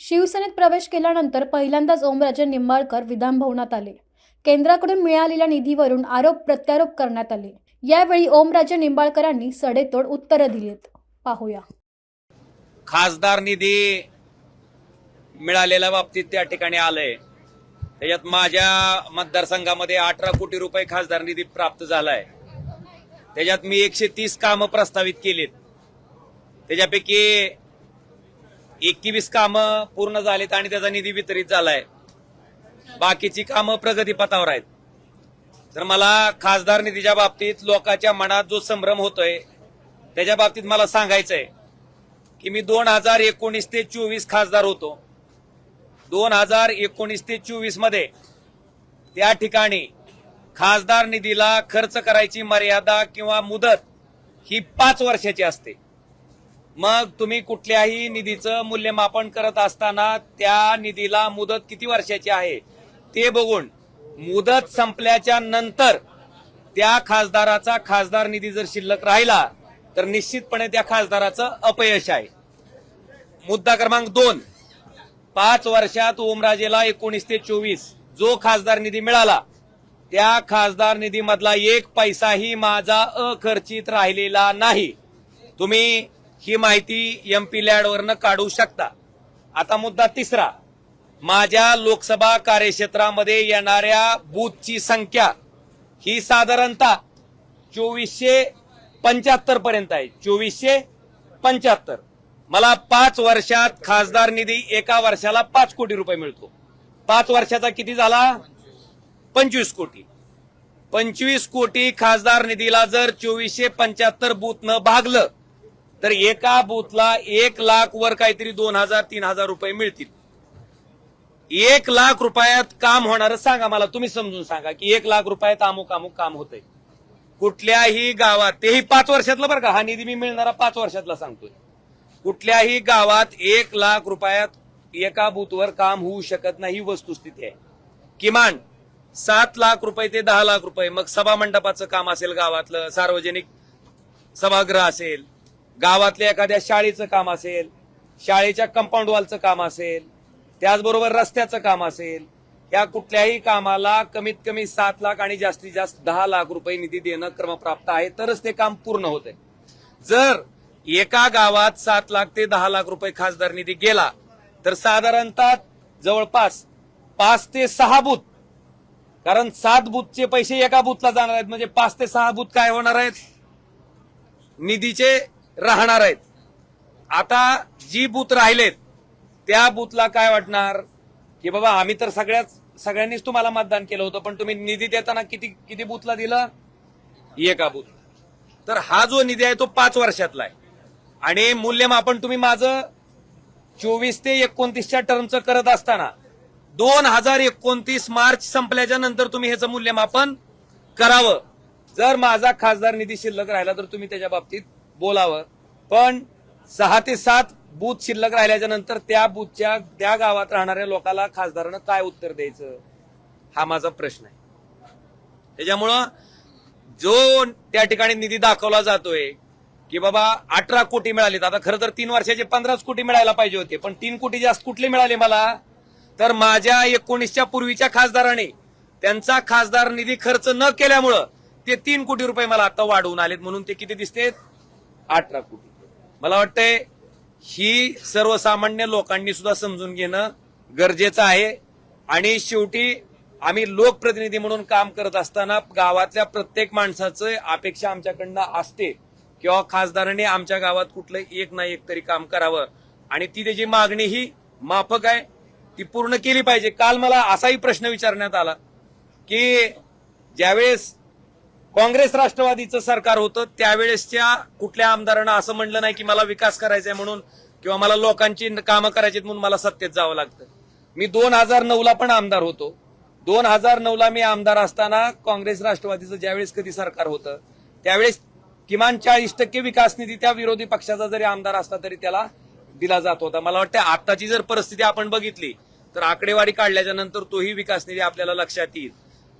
शिवसेनेत प्रवेश केल्यानंतर पहिल्यांदाच ओमराजे निंबाळकर विधानभवनात आले. केंद्राकडून मिळालेल्या निधीवरून आरोप प्रत्यारोप करण्यात आले. यावेळी ओमराजे निंबाळकरांनी सडेतोड उत्तरं दिलीत. पाहूया. खासदार निधी मिळालेल्या बाबतीत त्या ठिकाणी आलंय. त्याच्यात माझ्या मतदारसंघामध्ये 18 कोटी रुपये खासदार निधी प्राप्त झालाय. त्याच्यात मी 130 कामं प्रस्तावित केलीत. त्याच्यापैकी 21 कामं पूर्ण झालीत आणि त्याचा निधी वितरित झालाय. बाकीची कामं प्रगतीपथावर आहेत. तर मला खासदार निधीच्या बाबतीत लोकांच्या मनात जो संभ्रम होतोय त्याच्या बाबतीत मला सांगायचंय की मी 2019 ते 24 खासदार होतो. 2019 ते 24 मध्ये त्या ठिकाणी खासदार निधीला खर्च करायची मर्यादा किंवा मुदत ही 5 वर्षाची असते. मग तुम्ही कुठल्याही निधीचं मूल्यमापन करत असताना त्या निधीला मुदत किती वर्षाची आहे ते बघून मुदत संपल्याच्या नंतर त्या खासदाराचा खासदार निधी जर शिल्लक राहिला तर निश्चितपणे त्या खासदाराचं अपयश आहे. मुद्दा क्रमांक 2, 5 वर्षात ओमराजेला 19 ते 24 जो खासदार निधी मिळाला त्या खासदार निधीमधला 1 पैसाही माझा अखर्चित राहिलेला नाही. तुम्ही ही माहिती MP लॅडवरनं काढू शकता. आता मुद्दा 3, माझ्या लोकसभा कार्यक्षेत्रामध्ये येणाऱ्या बूथची संख्या ही साधारणतः 2475 पर्यंत आहे. 2475. मला 5 वर्षात खासदार निधी एका वर्षाला 5 कोटी रुपये मिळतो. 5 वर्षाचा किती झाला? 25 कोटी. 25 कोटी खासदार निधीला जर 2475 बूथ न भागलं तर एका बूथला 1 लाख वर काहीतरी 2000-3000 रुपये मिळतील. 1 लाख रुपयात काम होणार सांगा मला. तुम्ही समजून सांगा की 1 लाख रुपयात अमुक अमुक काम होतंय कुठल्याही गावात. तेही 5 वर्षातलं बरं का. हा निधी मी मिळणारा 5 वर्षातला सांगतोय. कुठल्याही गावात 1 लाख रुपयात एका बूथवर काम होऊ शकत नाही. वस्तुस्थिती आहे. किमान 7 लाख रुपये ते 10 लाख रुपये. मग सभा मंडपाचं काम असेल, गावातलं सार्वजनिक सभागृह असेल, गावातल्या एखाद्या शाळेचं काम असेल, शाळेच्या कंपाऊंड वॉलचं काम असेल, त्याचबरोबर रस्त्याचं काम असेल, या कुठल्याही कामाला कमीत कमी 7 लाख आणि जास्तीत जास्त 10 लाख रुपये निधी देणं क्रमप्राप्त आहे. तरच ते काम पूर्ण होतंय. जर एका गावात 7 लाख ते 10 लाख रुपये खासदार निधी गेला तर साधारणतः जवळपास 5 ते 6 बूथ, कारण 7 बूथचे पैसे एका बूथला जाणार आहेत म्हणजे 5 ते 6 बूथ काय होणार आहेत? निधीचे राहणार आहेत. आता जी बूथ राहिलेत त्या बूथला काय वाटणार की बाबा आम्ही तर सगळ्यांनीच तुम्हाला मतदान केलं होतं पण तुम्ही निधी देताना किती बूथला दिलं? एका बूथ. तर हा जो निधी आहे तो 5 वर्षातला आहे आणि मूल्यमापन तुम्ही माझं 24 ते 29च्या टर्मचं करत असताना 2029 मार्च संपल्याच्या नंतर तुम्ही ह्याचं मूल्यमापन करावं. जर माझा खासदार निधी शिल्लक राहिला तर तुम्ही त्याच्या बाबतीत बोलावं. पण 6 ते 7 बूथ शिल्लक राहिल्याच्या नंतर त्या बूथच्या त्या गावात राहणाऱ्या लोकांना खासदारानं काय उत्तर द्यायचं हा माझा प्रश्न आहे. त्याच्यामुळं जो त्या ठिकाणी निधी दाखवला जातोय की बाबा 18 कोटी मिळालेत. आता खरं तर 3 वर्षाचे 15 कोटी मिळायला पाहिजे होते पण 3 कोटी जास्त कुठले मिळाले मला? तर माझ्या 19च्या पूर्वीच्या खासदाराने त्यांचा खासदार निधी खर्च न केल्यामुळं ते 3 कोटी रुपये मला आता वाढवून आलेत. म्हणून ते किती दिसतेत? 18 कोटी. मला वाटतंय ही सर्वसामान्य लोकांनी सुद्धा समजून घेणं गरजेचं आहे. आणि शेवटी आम्ही लोकप्रतिनिधी म्हणून काम करत असताना गावातल्या प्रत्येक माणसाचं अपेक्षा आमच्याकडनं असते किंवा खासदाराने आमच्या गावात कुठलं एक ना एक तरी काम करावं आणि ती त्याची मागणी ही माफक आहे ती पूर्ण केली पाहिजे. काल मला असाही प्रश्न विचारण्यात आला की ज्यावेळेस काँग्रेस राष्ट्रवादीचं सरकार होतं त्यावेळेसच्या कुठल्या आमदारांना असं म्हणलं नाही की मला विकास करायचा आहे म्हणून किंवा मला लोकांची कामं करायची म्हणून मला सत्तेत जावं लागतं. मी 2009ला पण आमदार होतो. 2009ला मी आमदार असताना काँग्रेस राष्ट्रवादीचं ज्यावेळेस कधी सरकार होतं त्यावेळेस किमान 40% विकास निधी त्या विरोधी पक्षाचा जरी आमदार असला तरी त्याला दिला जात होता. मला वाटतं आताची जर परिस्थिती आपण बघितली तर आकडेवारी काढल्याच्या नंतर तोही विकास निधी आपल्याला लक्षात येईल.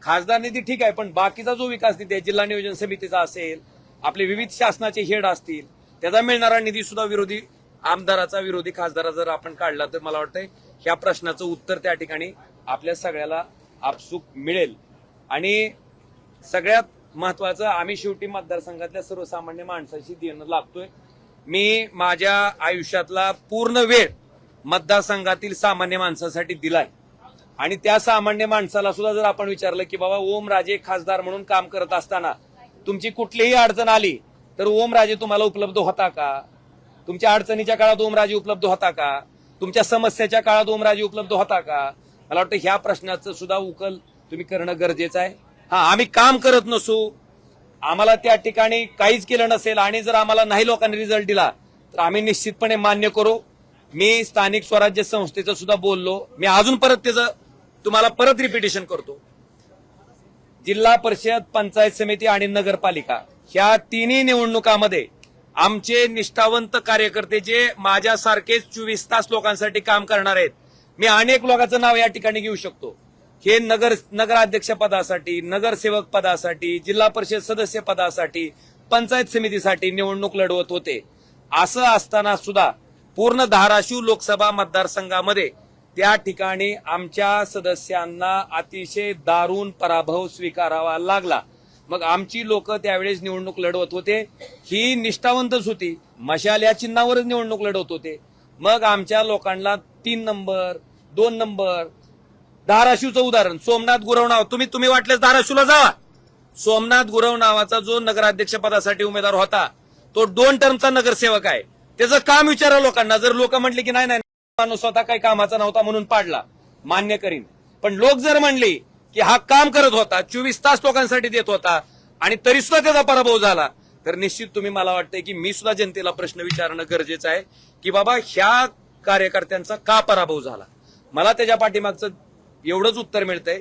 खासदार निधी ठीक आहे पण बाकीचा जो विकास निधी आहे जिल्हा नियोजन समितीचा असेल, आपले विविध शासनाचे हेड असतील, त्याचा मिळणारा निधी सुद्धा विरोधी आमदाराचा विरोधी खासदार जर आपण काढला तर मला वाटतंय ह्या प्रश्नाचं उत्तर त्या ठिकाणी आपल्या सगळ्याला आपसूक मिळेल. आणि सगळ्यात महत्वाचं, आम्ही शेवटी मतदारसंघातल्या सर्वसामान्य माणसाशी देणं लागतोय. मी माझ्या आयुष्यातला पूर्ण वेळ मतदारसंघातील सामान्य माणसासाठी दिलाय आणि त्या सामान्य माणसाला सुद्धा जर आपण विचारलं की बाबा ओमराजे खासदार म्हणून काम करत असताना तुमची कुठलीही अडचण आली तर ओमराजे तुम्हाला उपलब्ध होता का? तुमच्या अडचणीच्या काळात ओमराजे उपलब्ध होता का? तुमच्या समस्येच्या काळात ओमराजे उपलब्ध होता का? मला वाटतं ह्या प्रश्नाचं सुद्धा उकल तुम्ही करणं गरजेचं आहे. आम्ही काम करत नसू, आम्हाला त्या ठिकाणी काहीच केलं नसेल आणि जर आम्हाला नाही लोकांनी रिझल्ट दिला तर आम्ही निश्चितपणे मान्य करू. मी स्थानिक स्वराज्य संस्थेचं सुद्धा बोललो. मी अजून परत त्याचं तुम्हाला परत रिपिटेशन करतो. जिल्हा परिषद, पंचायत समिती आणि नगरपालिका ह्या तिन्ही निवडणुकामध्ये आमचे निष्ठावंत कार्यकर्ते जे माझ्यासारखेच 24 तास लोकांसाठी काम करणार आहेत, मी अनेक लोकांचं नाव या ठिकाणी घेऊ शकतो. हे नगराध्यक्ष पदासाठी, नगरसेवक पदासाठी, जिल्हा परिषद सदस्य पदासाठी, पंचायत समितीसाठी निवडणूक लढवत होते. असं असताना सुद्धा पूर्ण धाराशिव लोकसभा मतदारसंघामध्ये त्या ठिकाणी आमच्या सदस्यांना अतिशय दारुण पराभव स्वीकारावा लागला. मग आमची लोक त्यावेळेस निवडणूक लढवत होते, ही निष्ठावंतच होती, मशाल या चिन्हावरच निवडणूक लढवत होते. मग आमच्या लोकांना 3 नंबर 2 नंबर, धाराशिवचं उदाहरण सोमनाथ गुरव नाव, तुम्ही वाटल्यास धाराशिवला जावा. सोमनाथ गुरव नावाचा जो नगराध्यक्ष पदासाठी उमेदवार होता तो 2 टर्मचा नगरसेवक आहे. त्याचं काम विचारा लोकांना. जर लोक म्हटले की नाही माणूस स्वतः काही कामाचा नव्हता म्हणून पाडला, मान्य करीन. पण लोक जर म्हणले की हा काम करत होता, 24 तास लोकांसाठी देत होता आणि तरी सुद्धा त्याचा पराभव झाला, तर निश्चित तुम्ही, मला वाटतंय की मी सुद्धा जनतेला प्रश्न विचारणं गरजेचं आहे की बाबा ह्या कार्यकर्त्यांचा का पराभव झाला. मला त्याच्या पाठीमागचं एवढंच उत्तर मिळतंय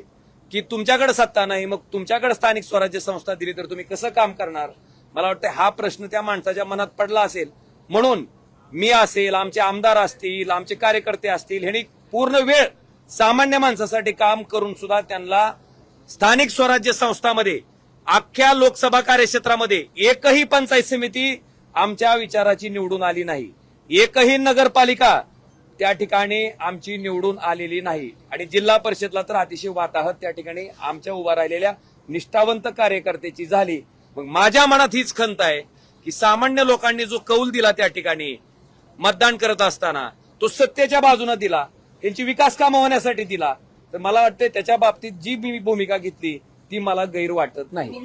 की तुमच्याकडे सत्ता नाही, मग तुमच्याकडे स्थानिक स्वराज्य संस्था दिली तर तुम्ही कसं काम करणार. मला वाटतं हा प्रश्न त्या माणसाच्या मनात पडला असेल, म्हणून मी असेल, आमचे आमदार असतील, आमचे कार्यकर्ते असतील, ह्यांनी पूर्ण वेळ सामान्य माणसासाठी काम करून सुद्धा त्यांना स्थानिक स्वराज्य संस्थांमध्ये अख्ख्या लोकसभा कार्यक्षेत्रामध्ये एकही पंचायत समिती आमच्या विचाराची निवडून आली नाही, एकही नगरपालिका त्या ठिकाणी आमची निवडून आलेली नाही. आणि जिल्हा परिषदला तर अतिशय वाताहत त्या ठिकाणी आमच्या उभा राहिलेल्या निष्ठावंत कार्यकर्त्याची झाली. मग माझ्या मनात हीच खंत आहे की सामान्य लोकांनी जो कौल दिला त्या ठिकाणी मतदान करत असताना, तो सत्तेच्या बाजूने दिला, त्यांची विकास कामं होण्यासाठी दिला, तर मला वाटतं त्याच्या बाबतीत जी मी भूमिका घेतली ती मला गैर वाटत नाही.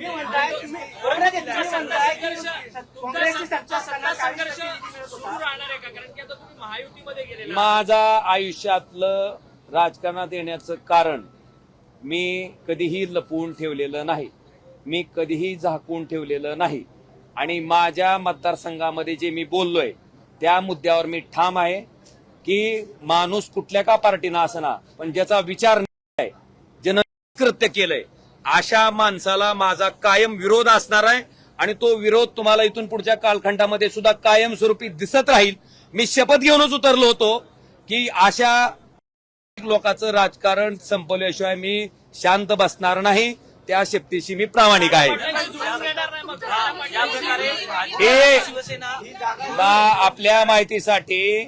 माझा आयुष्यातलं राजकारणात येण्याचं कारण मी कधीही लपवून ठेवलेलं नाही, मी कधीही झाकून ठेवलेलं नाही. आणि माझ्या मतदारसंघामध्ये जे मी बोललोय त्या मुद्द्यावर मी ठाम आहे की माणूस कुठल्या का पार्टीनं असना, पण ज्याचा विचार आहे, ज्यानं कृत्य केलंय, अशा माणसाला माझा कायम विरोध असणार आहे. आणि तो विरोध तुम्हाला इथून पुढच्या कालखंडामध्ये सुद्धा कायमस्वरूपी दिसत राहील. मी शपथ घेऊनच उतरलो होतो की अशा लोकांचं राजकारण संपवल्याशिवाय मी शांत बसणार नाही. त्या शक्तीशी मी प्रामाणिक आहे. आपल्या माहितीसाठी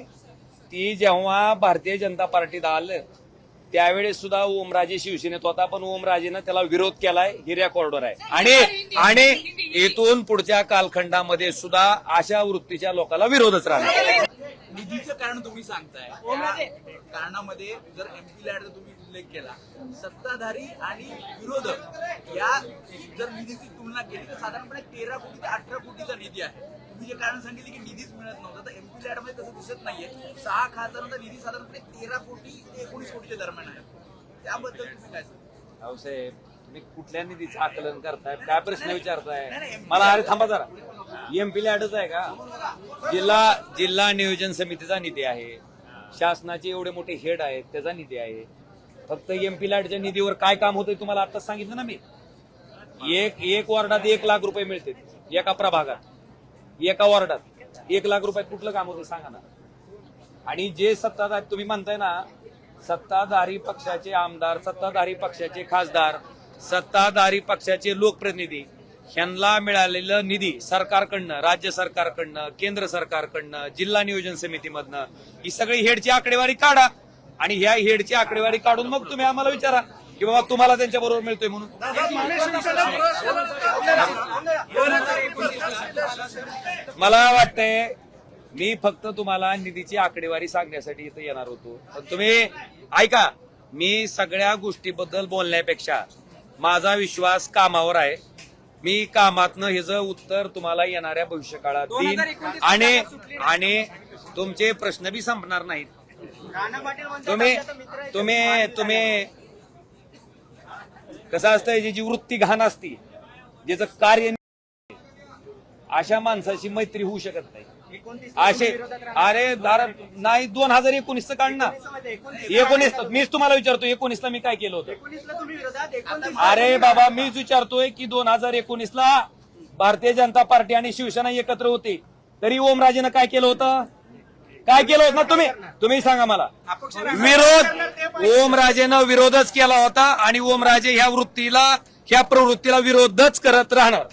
ती जेव्हा भारतीय जनता पार्टीत आलं त्यावेळेस सुद्धा ओमराजे शिवसेनेत होता, पण ओमराजेनं त्याला विरोध केलाय, ही रेकॉर्डवर आहे. आणि इथून पुढच्या कालखंडामध्ये सुद्धा अशा वृत्तीच्या लोकांना विरोधच राहणार. निधीचं कारण तुम्ही सांगताय, कारणामध्ये जर एमपी लॅडचा तुम्ही उल्लेख केला, सत्ताधारी आणि विरोधक या जर निधीची तुलना केली तर साधारणपणे 13 कोटी ते 18 कोटीचा निधी आहे. तुम्ही जे कारण सांगितले की निधीच मिळत नव्हता, तर एमपी लॅड मध्ये तसं दिसत नाहीये. 6 खासदारांचा निधी साधारणपणे 13 कोटी ते 19 कोटीच्या दरम्यान आहे. त्याबद्दल तुम्ही काय सांगता? साहेब, तुम्ही कुठल्या निधीचं आकलन करताय, काय प्रश्न विचारताय मला? अरे थांबा जरा, एमपी लॅडच आहे का? जिल्हा नियोजन समितीचा निधी आहे, शासनाचे एवढे मोठे हेड आहेत त्याचा निधी आहे. फक्त एमपी लॅडच्या निधीवर काय काम होतंय तुम्हाला आताच सांगितलं ना मी. एक वॉर्डात 1 लाख रुपये मिळते, एका प्रभागात, एका वॉर्डात 1 लाख रुपयात कुठलं काम होतं सांगा ना. आणि जे सत्ताधारी तुम्ही म्हणताय ना, सत्ताधारी पक्षाचे आमदार, सत्ताधारी पक्षाचे खासदार, सत्ताधारी पक्षाचे लोकप्रतिनिधी ह्यांना मिळालेलं निधी सरकारकडनं, राज्य सरकारकडनं, केंद्र सरकारकडनं, जिल्हा नियोजन समितीमधनं ही सगळी हेडची आकडेवारी काढा आणि ह्या हेडची आकडेवारी काढून मग तुम्ही आम्हाला विचारा की बाबा तुम्हाला त्यांच्या बरोबर मिळतोय म्हणून. मला वाटतंय मी फक्त तुम्हाला निधीची आकडेवारी सांगण्यासाठी इथं येणार होतो, पण तुम्ही ऐका, मी सगळ्या गोष्टीबद्दल बोलण्यापेक्षा माझा विश्वास कामावर आहे. मी कामातनं ह्याचं उत्तर तुम्हाला येणाऱ्या भविष्यकाळात देईन आणि तुमचे प्रश्न बी संपणार नाहीत. तुम्ही कसं असतंय, जी वृत्ती घाण असती, ज्याचं कार्य अशा माणसाची मैत्री होऊ शकत नाही. असे नाही 2019 काढ ना. 19 मीच तुम्हाला विचारतो 19ला मी काय केलं होतं? अरे बाबा मीच विचारतोय की 2019ला भारतीय जनता पार्टी आणि शिवसेना एकत्र होते, तरी ओमराजेनं काय केलं होतं? काय केलं होतं ना तुम्ही सांगा मला. ओमराजेनं विरोधच केला होता आणि ओमराजे ह्या वृत्तीला, ह्या प्रवृत्तीला विरोधच करत राहणार.